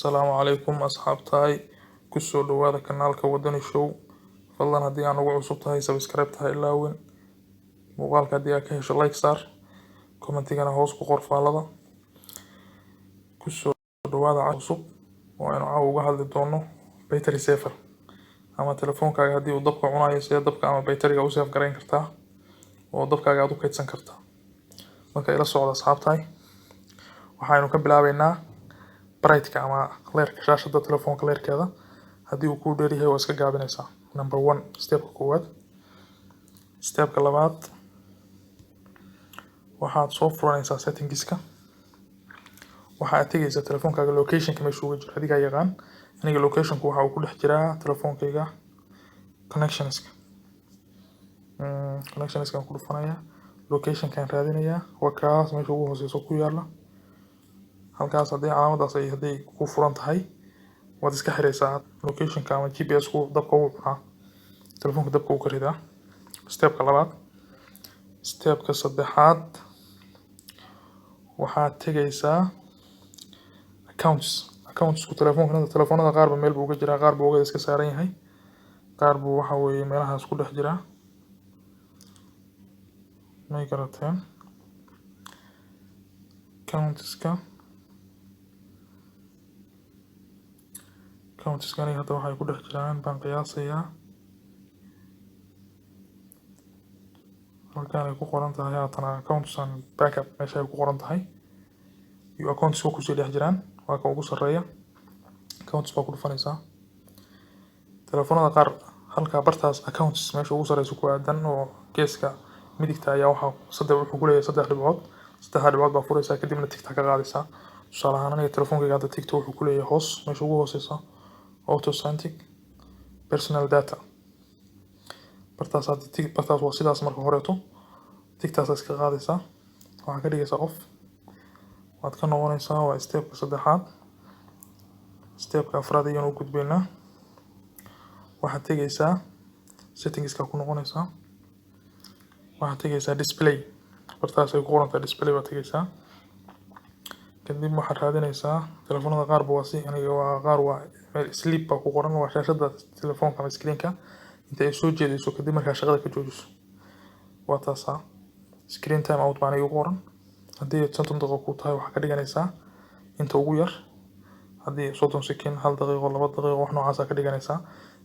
السلام عليكم أصحابتي كسو دوادا كنالك وداني شو فضلا هدي أنا ugu cusub tahay subscribe tahay ilaawin muuqaalka hadii aad ka hesho like saar commentigana hoos ku qor faalada kusoo dhawaada cusub oo aynu caawa uga hadli doono battery saver ama telefoonkaaga hadii uu dabka cunayo sida dabka ama batteriga u save garayn kartaa oo dabkaaga aad u kaydsan kartaa marka ila socda asxaabtay waxaanu ka bilaabeynaa brightka ama leerka shaashada telefoonka leerkeeda hadii uu ku dheer yahay waa iska gaabinaysaa number 1 stepka koowaad stepka labaad waxaad soo furanaysaa settingska waxaad tagaysaa telefoonkaaga locationka meesha uu jiro adiga yaqaan aniga locationku waxa uu ku dhex jiraa telefoonkayga connectionska ku dhufanaya locationkan raadinaya waa kaas meesha ugu hooseyso ku yaala halkaas hadii calaamadaas ay hadii ku furan tahay waad iska xiraysaa locationka ama GPS ku dabka uu cunaa telefoonka dabka uu ka ridaa stepka labaad stepka saddexaad waxaad tagaysaa accounts ku telefoonada qaar ba meel buu uga jiraa qaar buu uga iska saaran yahay qaar buu waxa weeye meelahaas ku dhex jiraa may garateen accounts-kani hadda waxay ku dhex jiraan baan qiyaasayaa halkaan ay ku qoran tahay haatan accounts and backup meesha ay ku qoran tahay iyo accounts ku sii dhex jiraan waa ka ugu sareeya accounts baa ku dhufanaysaa telefoonada qaar halka bartaas accounts meesha ugu sareyso ku aadan oo geeska midigta ayaa waxa wuxuu ku leeyahay saddex dhibcood baa furaysaa kadibna tigta ka qaadaysaa tusaale ahaan aniga telefoonkayga hadda tigta wuxuu ku leeyahay hoos meesha ugu hooseysa autocentric personal data bartaas waa sidaas marka horeeto tigtaas iska qaadaysaa waxaa ka dhigaysaa off waad ka noqonaysaa waa stepka saddexaad stepka afraad ayaan u gudbaynaa waxaad tegaysaa settingska ku noqonaysaa waxaad tegaysaa display bartaas ay ku qoran tahay display baad tegaysaa kadib waxaad raadinaysaa telefoonada qaar buu wasi aniga waa qaar waa meel sleep baa ku qoran waa shaashada telefoonka ama screenka inta ay soo jeediso kadib markaa shaqada ka joojiso waa taasa screen time out baan igu qoran hadii 30 daqiiqo ku tahay waxa ka dhiganaysaa inta ugu yar hadii 30 second 1 daqiiqo 2 daqiiqo wax noocaas ka dhiganaysaa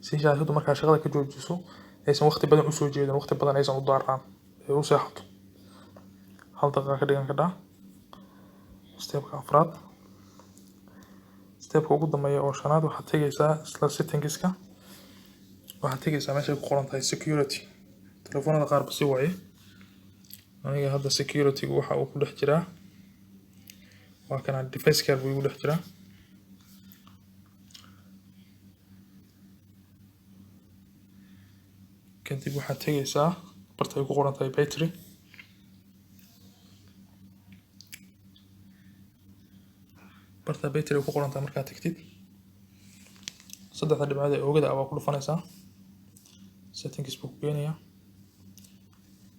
si shaashadu markaa shaqada ka joojiso aysan waqti badan u soo jeedin waqti badan aysan u daaraan ee u seexato 1 daqiiqo ka dhigan kadhaa stepka afraad stepka ugu dambeeya oo shanaad waxaad tagaysaa isla settingska waxaad tagaysaa meesha ay ku qoran tahay security telefoonada qaar ba si waaye aniga hadda security waxa uu ku dhex jiraa waa kana device care buu ku dhex jiraa kadib waxaad tagaysaa barta ay ku qoran tahay battery ku qoran tahay markaad tagtid saddexda dhibcood ee oogada waa ku dhufanaysaa settings buu ku geenayaa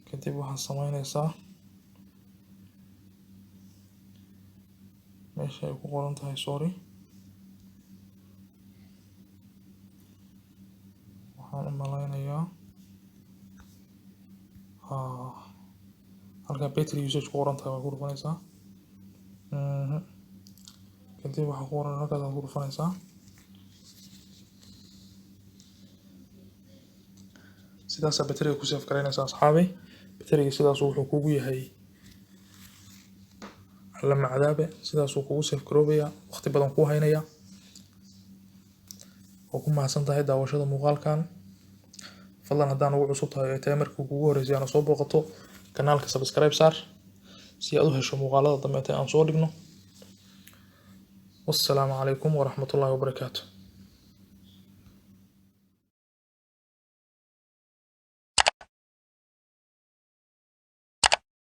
kadib waxaad samaynaysaa meesha ay ku qoran tahay sorry waxaan u malaynayaa halka battery usage ku qoran tahay waa ku dhufanaysaa kadib waxa ku qoran halkaas aad ku dhufanaysaa sidaas batteriga ku save garaynaysaa asxaabay batteriga sidaas wuxuu kugu yahay la macdaabe sidaas uu kugu save garoobaya waqti badan ku haynaya oo ku mahadsan tahay daawashada muuqaalkan fadlan haddaan ugu cusub tahay ee markii kugu horeysay aan soo booqato kanaalka subscribe saar si aad u hesho muuqaalada dambe ee aan soo dhigno والسلام عليكم ورحمة الله وبركاته.